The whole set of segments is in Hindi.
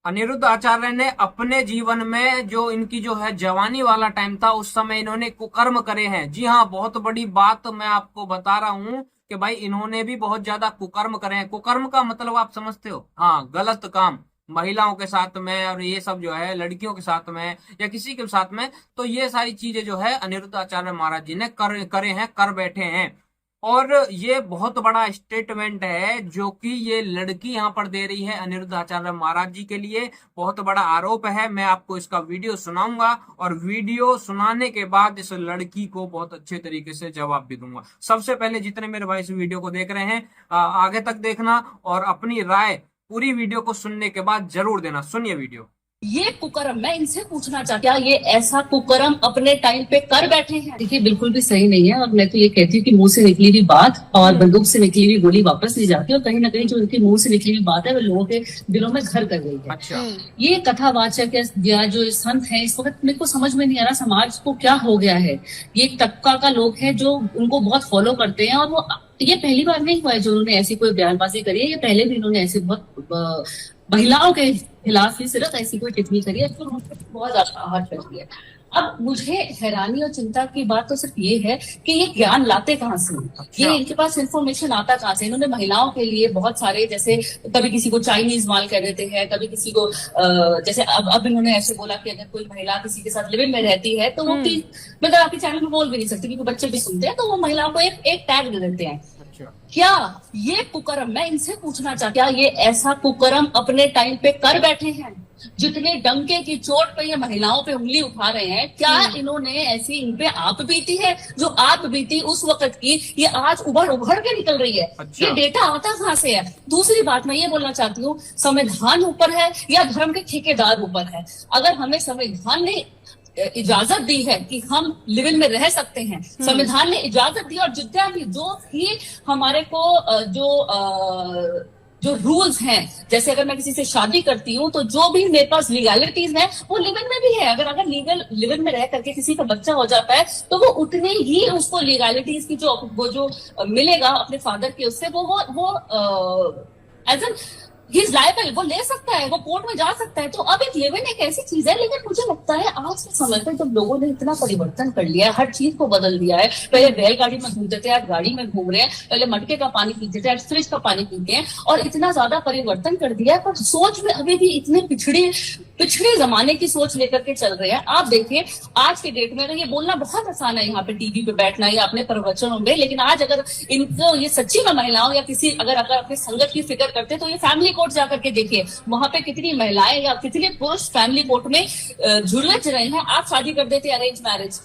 अनिरुद्ध आचार्य ने अपने जीवन में जो इनकी जो है जवानी वाला टाइम था उस समय इन्होंने कुकर्म करे हैं। जी हाँ, बहुत बड़ी बात मैं आपको बता रहा हूं कि भाई इन्होंने भी बहुत ज्यादा कुकर्म करे हैं। कुकर्म का मतलब आप समझते हो? हाँ, गलत काम महिलाओं के साथ में और ये सब जो है लड़कियों के साथ में या किसी के साथ में। तो ये सारी चीजें जो है अनिरुद्ध आचार्य महाराज जी ने करे हैं, कर बैठे हैं। और ये बहुत बड़ा स्टेटमेंट है जो कि ये लड़की यहां पर दे रही है अनिरुद्ध आचार्य महाराज जी के लिए। बहुत बड़ा आरोप है। मैं आपको इसका वीडियो सुनाऊंगा और वीडियो सुनाने के बाद इस लड़की को बहुत अच्छे तरीके से जवाब भी दूंगा। सबसे पहले जितने मेरे भाई इस वीडियो को देख रहे हैं आगे तक देखना और अपनी राय पूरी वीडियो को सुनने के बाद जरूर देना। सुनिए वीडियो। ये कुकर्म मैं इनसे पूछना चाहती हूँ, क्या ये ऐसा कुकर्म अपने टाइम पे कर बैठे हैं? देखिए, बिल्कुल भी सही नहीं है। और मैं तो ये कहती हूँ कि मुंह से निकली हुई बात और बंदूक से निकली हुई गोली वापस नहीं जाती, और कहीं ना कहीं जो इनके मुंह से निकली हुई बात है वो लोगों के दिलों में घर कर गई है। अच्छा। ये कथावाचक या जो संत है, इस वक्त मेरे को समझ में नहीं आ रहा समाज को क्या हो गया है। ये एक तबका का लोग है जो उनको बहुत फॉलो करते हैं, और वो ये पहली बार नहीं हुआ है जो उन्होंने ऐसी कोई बयानबाजी करी है। ये पहले भी इन्होंने ऐसे बहुत महिलाओं के खिलाफ ही सिर्फ ऐसी कोई टिप्पणी करी है तो बहुत ज्यादा आहत करती है। अब मुझे हैरानी और चिंता की बात तो सिर्फ ये है कि ये ज्ञान लाते कहाँ से? अच्छा। ये इनके पास इंफॉर्मेशन आता कहाँ से? इन्होंने महिलाओं के लिए बहुत सारे, जैसे कभी किसी को चाइनीज माल कह देते हैं, कभी किसी को जैसे अब इन्होंने ऐसे बोला कि अगर कोई महिला किसी के साथ लिविंग में रहती है तो वो मतलब आपके चैनल में बोल भी नहीं सकती क्योंकि बच्चे भी सुनते हैं, तो वो महिलाओं को एक टैग दे देते हैं। अच्छा। क्या ये कुकर्म, मैं इनसे पूछना चाहती हूँ, क्या ये ऐसा कुकर्म अपने टाइम पे कर बैठे हैं? जितने डंके की चोट पे ये महिलाओं पे उंगली उठा रहे हैं, क्या इन्होंने ऐसी इन पे आप बीती है? जो आप बीती उस वक्त की, ये आज उभर उभर के निकल रही है। अच्छा। ये डेटा आता कहाँ से है? दूसरी बात मैं ये बोलना चाहती हूँ, संविधान ऊपर है या धर्म के ठेकेदार ऊपर है? अगर हमें संविधान ने इजाजत दी है कि हम लिव इन में रह सकते हैं, संविधान ने इजाजत दी, और जितना भी जो भी हमारे को जो रूल्स हैं, जैसे अगर मैं किसी से शादी करती हूँ तो जो भी मेरे पास लीगलिटीज है वो लिव इन में भी है। अगर लीगल लिव इन में रह करके किसी का बच्चा हो जाता है तो वो उतने ही उसको लीगलिटीज की जो मिलेगा अपने फादर के उससे वो as and he is liable, वो ले सकता है, वो कोर्ट में जा सकता है। तो अब एक लिव इन एक ऐसी चीज है, लेकिन मुझे लगता है आज के समय पर जब लोगों ने इतना परिवर्तन कर लिया है, हर चीज को बदल दिया है, पहले बैलगाड़ी में घूमते थे आज गाड़ी में घूम रहे हैं, पहले मटके का पानी पीते थे आज फ्रिज का पानी पीते हैं, और इतना ज्यादा परिवर्तन कर दिया है, पर सोच में अभी भी इतने पिछड़े जमाने की सोच लेकर के चल रहे हैं। आप देखिए आज के डेट में, ये बोलना बहुत आसान है यहाँ पे टीवी पे बैठना या अपने प्रवचनों में, लेकिन आज अगर इनको ये सच्ची में महिलाओं या किसी अगर अपने संगत की फिक्र करते तो ये फैमिली कोर्ट जाकर के देखिए, वहां पे कितनी महिलाएं या कितने पुरुष फैमिली कोर्ट में झुलझ रहे हैं। आप शादी कर देते अरेंज मैरिज।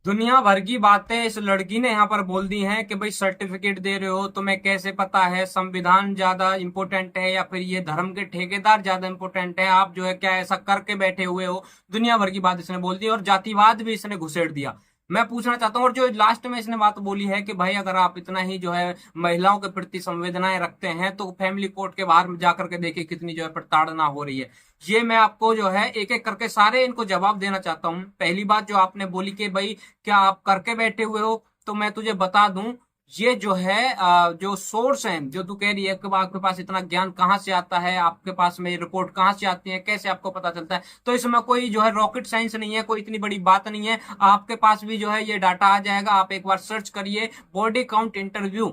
दुनिया भर की बातें इस लड़की ने यहाँ पर बोल दी हैं कि भाई सर्टिफिकेट दे रहे हो, तुम्हें कैसे पता है संविधान ज्यादा इंपॉर्टेंट है या फिर ये धर्म के ठेकेदार ज्यादा इंपॉर्टेंट है? आप जो है क्या ऐसा करके बैठे हुए हो? दुनिया भर की बात इसने बोल दी और जातिवाद भी इसने घुसेड़ दिया। मैं पूछना चाहता हूँ, और जो लास्ट में इसने बात बोली है कि भाई अगर आप इतना ही जो है महिलाओं के प्रति संवेदनाएं रखते हैं तो फैमिली कोर्ट के बाहर जाकर के देखिए कितनी जो है प्रताड़ना हो रही है। ये मैं आपको जो है एक एक करके सारे इनको जवाब देना चाहता हूँ। पहली बात जो आपने बोली कि भाई क्या आप करके बैठे हुए हो, तो मैं तुझे बता दूं ये जो है जो सोर्स है, जो तू कह रही है कि आपके पास इतना ज्ञान कहाँ से आता है, आपके पास में ये रिपोर्ट कहाँ से आती है, कैसे आपको पता चलता है? तो इसमें कोई जो है रॉकेट साइंस नहीं है, कोई इतनी बड़ी बात नहीं है। आपके पास भी जो है ये डाटा आ जाएगा। आप एक बार सर्च करिए body count interview,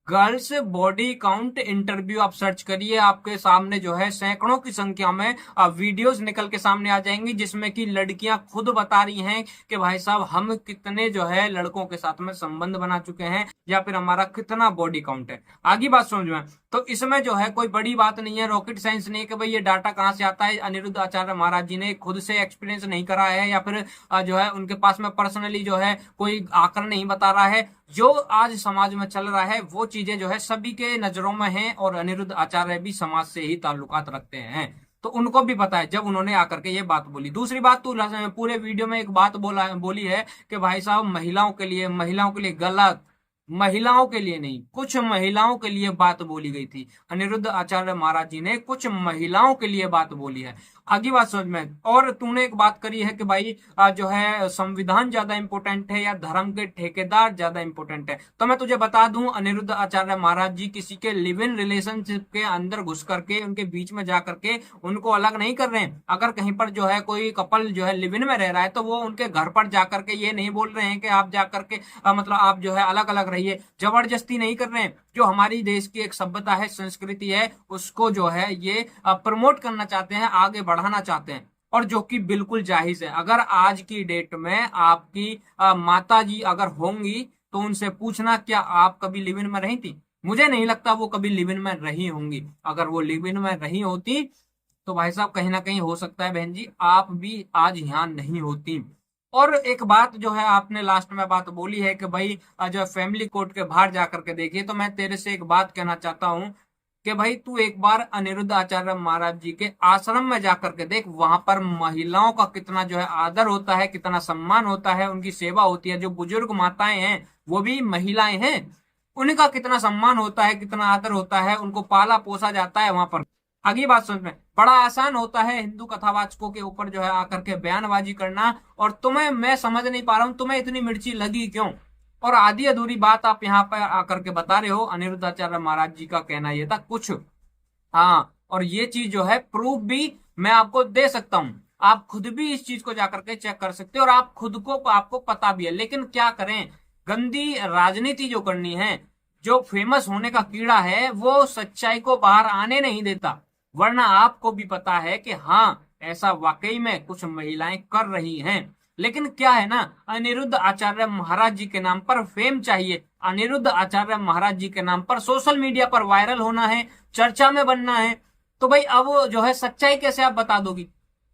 girls body count interview आप सर्च करिए, आपके सामने जो है सैकड़ों की संख्या में वीडियोस निकल के सामने आ जाएंगी जिसमें कि लड़कियां खुद बता रही हैं कि भाई साहब हम कितने जो है लड़कों के साथ में संबंध बना चुके हैं या फिर हमारा कितना बॉडी काउंट है। आगे बात समझ में? तो इसमें जो है कोई बड़ी बात नहीं है, रॉकेट साइंस नहीं है कि भाई ये डाटा कहाँ से आता है। अनिरुद्ध आचार्य महाराज जी ने खुद से एक्सपीरियंस नहीं करा है या फिर जो है उनके पास में पर्सनली जो है कोई आकर नहीं बता रहा है। जो आज समाज में चल रहा है वो चीजें जो है सभी के नजरों में हैं, और अनिरुद्ध आचार्य भी समाज से ही ताल्लुकात रखते हैं तो उनको भी पता है जब उन्होंने आकर के ये बात बोली। दूसरी बात, तू पूरे वीडियो में एक बात बोली है कि भाई साहब महिलाओं के लिए गलत। महिलाओं के लिए नहीं, कुछ महिलाओं के लिए बात बोली गई थी। अनिरुद्ध आचार्य महाराज जी ने कुछ महिलाओं के लिए बात बोली है। आगे बात समझ में। और तूने एक बात करी है कि भाई जो है संविधान ज्यादा इंपॉर्टेंट है या धर्म के ठेकेदार ज्यादा इंपॉर्टेंट है। तो मैं तुझे बता दूं, अनिरुद्ध आचार्य महाराज जी किसी के लिव इन रिलेशनशिप के अंदर घुस करके उनके बीच में जा करके उनको अलग नहीं कर रहे हैं। अगर कहीं पर जो है कोई कपल जो है लिव इन में रह रहा है तो वो उनके घर पर जा करके ये नहीं बोल रहे हैं कि आप जा करके मतलब आप जो है अलग अलग रहिए, जबरदस्ती नहीं कर रहे हैं। जो हमारी देश की एक सभ्यता है, संस्कृति है, उसको जो है ये प्रमोट करना चाहते हैं, आगे बढ़ाना चाहते हैं, और जो कि बिल्कुल जायज है। अगर आज की डेट में आपकी माता जी अगर होंगी तो उनसे पूछना क्या आप कभी लिव इन में रही थी? मुझे नहीं लगता वो कभी लिव इन में रही होंगी। अगर वो लिव इन में रही होती तो भाई साहब कहीं ना कहीं हो सकता है बहन जी आप भी आज यहाँ नहीं होती। और एक बात जो है आपने लास्ट में बात बोली है कि भाई जो फैमिली कोर्ट के बाहर जाकर के देखिए, तो मैं तेरे से एक बात कहना चाहता हूँ कि भाई तू एक बार अनिरुद्ध आचार्य महाराज जी के आश्रम में जाकर के देख, वहां पर महिलाओं का कितना जो है आदर होता है, कितना सम्मान होता है, उनकी सेवा होती है। जो बुजुर्ग माताएं हैं वो भी महिलाएं हैं, उनका कितना सम्मान होता है, कितना आदर होता है, उनको पाला पोसा जाता है वहां पर। आगे बात समझ में। बड़ा आसान होता है हिंदू कथावाचकों के ऊपर जो है आकर के बयानबाजी करना, और तुम्हें मैं समझ नहीं पा रहा हूं तुम्हें इतनी मिर्ची लगी क्यों, और आधी अधूरी बात आप यहाँ पर आकर के बता रहे हो। अनिरुद्धाचार्य महाराज जी का कहना यह था कुछ, हाँ, और ये चीज जो है प्रूफ भी मैं आपको दे सकता हूं। आप खुद भी इस चीज को जाकर के चेक कर सकते हो और आप खुद को आपको पता भी है। लेकिन क्या करें, गंदी राजनीति जो करनी है, जो फेमस होने का कीड़ा है वो सच्चाई को बाहर आने नहीं देता। वरना आपको भी पता है कि हाँ ऐसा वाकई में कुछ महिलाएं कर रही हैं। लेकिन क्या है ना, अनिरुद्ध आचार्य महाराज जी के नाम पर फेम चाहिए, अनिरुद्ध आचार्य महाराज जी के नाम पर सोशल मीडिया पर वायरल होना है, चर्चा में बनना है। तो भाई अब जो है सच्चाई कैसे आप बता दोगी?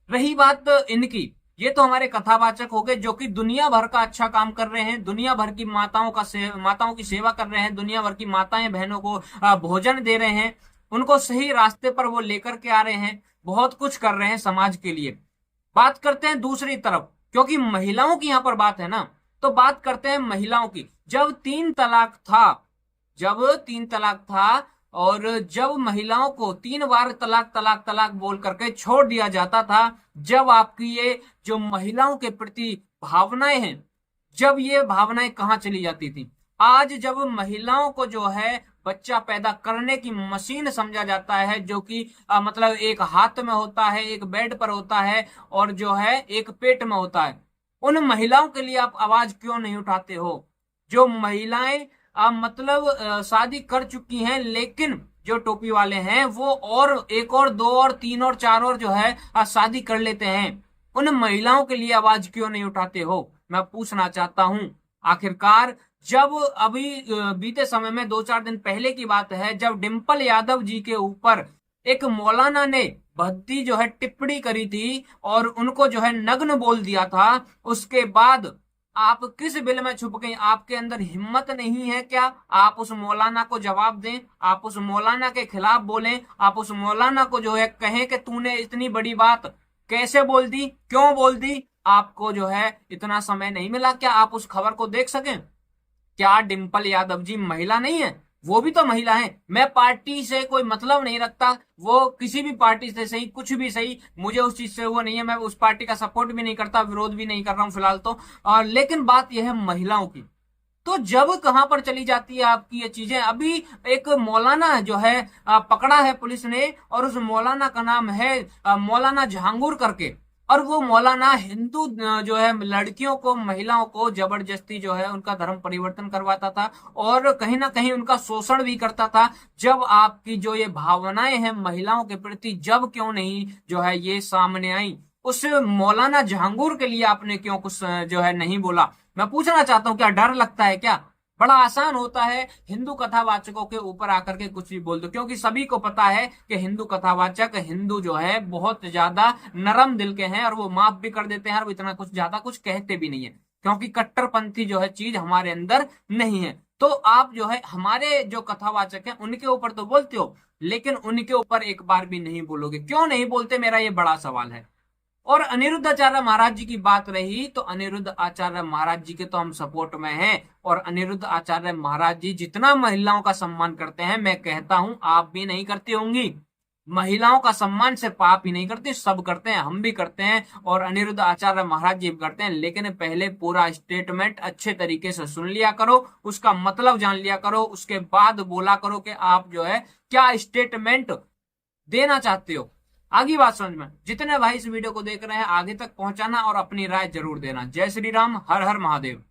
रही बात इनकी, ये तो हमारे कथावाचक हो गए जो कि दुनिया भर का अच्छा काम कर रहे हैं, दुनिया भर की माताओं की सेवा कर रहे हैं, दुनिया भर की माताएं बहनों को भोजन दे रहे हैं, उनको सही रास्ते पर वो लेकर के आ रहे हैं, बहुत कुछ कर रहे हैं समाज के लिए। बात करते हैं दूसरी तरफ, क्योंकि महिलाओं की यहां पर बात है ना, तो बात करते हैं महिलाओं की। जब तीन तलाक था और जब महिलाओं को 3 बार तलाक तलाक तलाक बोल करके छोड़ दिया जाता था, जब आपकी ये जो महिलाओं के प्रति भावनाएं हैं, जब ये भावनाएं कहाँ चली जाती थी? आज जब महिलाओं को जो है बच्चा पैदा करने की मशीन समझा जाता है, जो कि मतलब एक हाथ में होता है, एक बेड पर होता है और जो है एक पेट में होता है, उन महिलाओं के लिए आप आवाज क्यों नहीं उठाते हो? जो महिलाएं मतलब शादी कर चुकी हैं, लेकिन जो टोपी वाले हैं वो और एक और दो और तीन और चार और जो है शादी कर लेते हैं, उन महिलाओं के लिए आवाज क्यों नहीं उठाते हो? मैं पूछना चाहता हूं। आखिरकार जब अभी बीते समय में 2-4 दिन पहले की बात है, जब डिंपल यादव जी के ऊपर एक मौलाना ने भद्दी जो है टिप्पणी करी थी और उनको जो है नग्न बोल दिया था, उसके बाद आप किस बिल में छुप गई? आपके अंदर हिम्मत नहीं है क्या आप उस मौलाना को जवाब दें, आप उस मौलाना के खिलाफ बोलें, आप उस मौलाना को जो है कहें कि तूने इतनी बड़ी बात कैसे बोल दी, क्यों बोल दी? आपको जो है इतना समय नहीं मिला क्या आप उस खबर को देख सकें? क्या डिंपल यादव जी महिला नहीं है? वो भी तो महिला है। मैं पार्टी से कोई मतलब नहीं रखता, वो किसी भी पार्टी से सही, कुछ भी सही, मुझे उस चीज से वो नहीं है, मैं उस पार्टी का सपोर्ट भी नहीं करता, विरोध भी नहीं कर रहा हूं फिलहाल तो। और लेकिन बात यह है महिलाओं की, तो जब कहां पर चली जाती है आपकी ये चीजें? अभी एक मौलाना जो है पकड़ा है पुलिस ने, और उस मौलाना का नाम है मौलाना जहांगीर करके, और वो मौलाना हिंदू जो है लड़कियों को, महिलाओं को जबरदस्ती जो है उनका धर्म परिवर्तन करवाता था और कहीं ना कहीं उनका शोषण भी करता था। जब आपकी जो ये भावनाएं हैं महिलाओं के प्रति, जब क्यों नहीं जो है ये सामने आई? उस मौलाना जहांगीर के लिए आपने क्यों कुछ जो है नहीं बोला? मैं पूछना चाहता हूँ, क्या डर लगता है क्या? बड़ा आसान होता है हिंदू कथावाचकों के ऊपर आकर के कुछ भी बोल दो, क्योंकि सभी को पता है कि हिंदू कथावाचक, हिंदू जो है बहुत ज्यादा नरम दिल के हैं और वो माफ भी कर देते हैं और वो इतना कुछ ज्यादा कुछ कहते भी नहीं है, क्योंकि कट्टरपंथी जो है चीज हमारे अंदर नहीं है। तो आप जो है हमारे जो कथावाचक हैं उनके ऊपर तो बोलते हो, लेकिन उनके ऊपर एक बार भी नहीं बोलोगे। क्यों नहीं बोलते, मेरा ये बड़ा सवाल है। और अनिरुद्ध आचार्य महाराज जी की बात रही तो अनिरुद्ध आचार्य महाराज जी के तो हम सपोर्ट में हैं। और अनिरुद्ध आचार्य महाराज जी जितना महिलाओं का सम्मान करते हैं, मैं कहता हूं आप भी नहीं करती होंगी। महिलाओं का सम्मान सिर्फ आप ही नहीं करते, सब करते हैं, हम भी करते हैं और अनिरुद्ध आचार्य महाराज जी भी करते हैं। लेकिन पहले पूरा स्टेटमेंट अच्छे तरीके से सुन लिया करो, उसका मतलब जान लिया करो, उसके बाद बोला करो कि आप जो है क्या स्टेटमेंट देना चाहते हो। आगे बात समझ में। जितने भाई इस वीडियो को देख रहे हैं आगे तक पहुंचाना और अपनी राय जरूर देना। जय श्री राम, हर हर महादेव।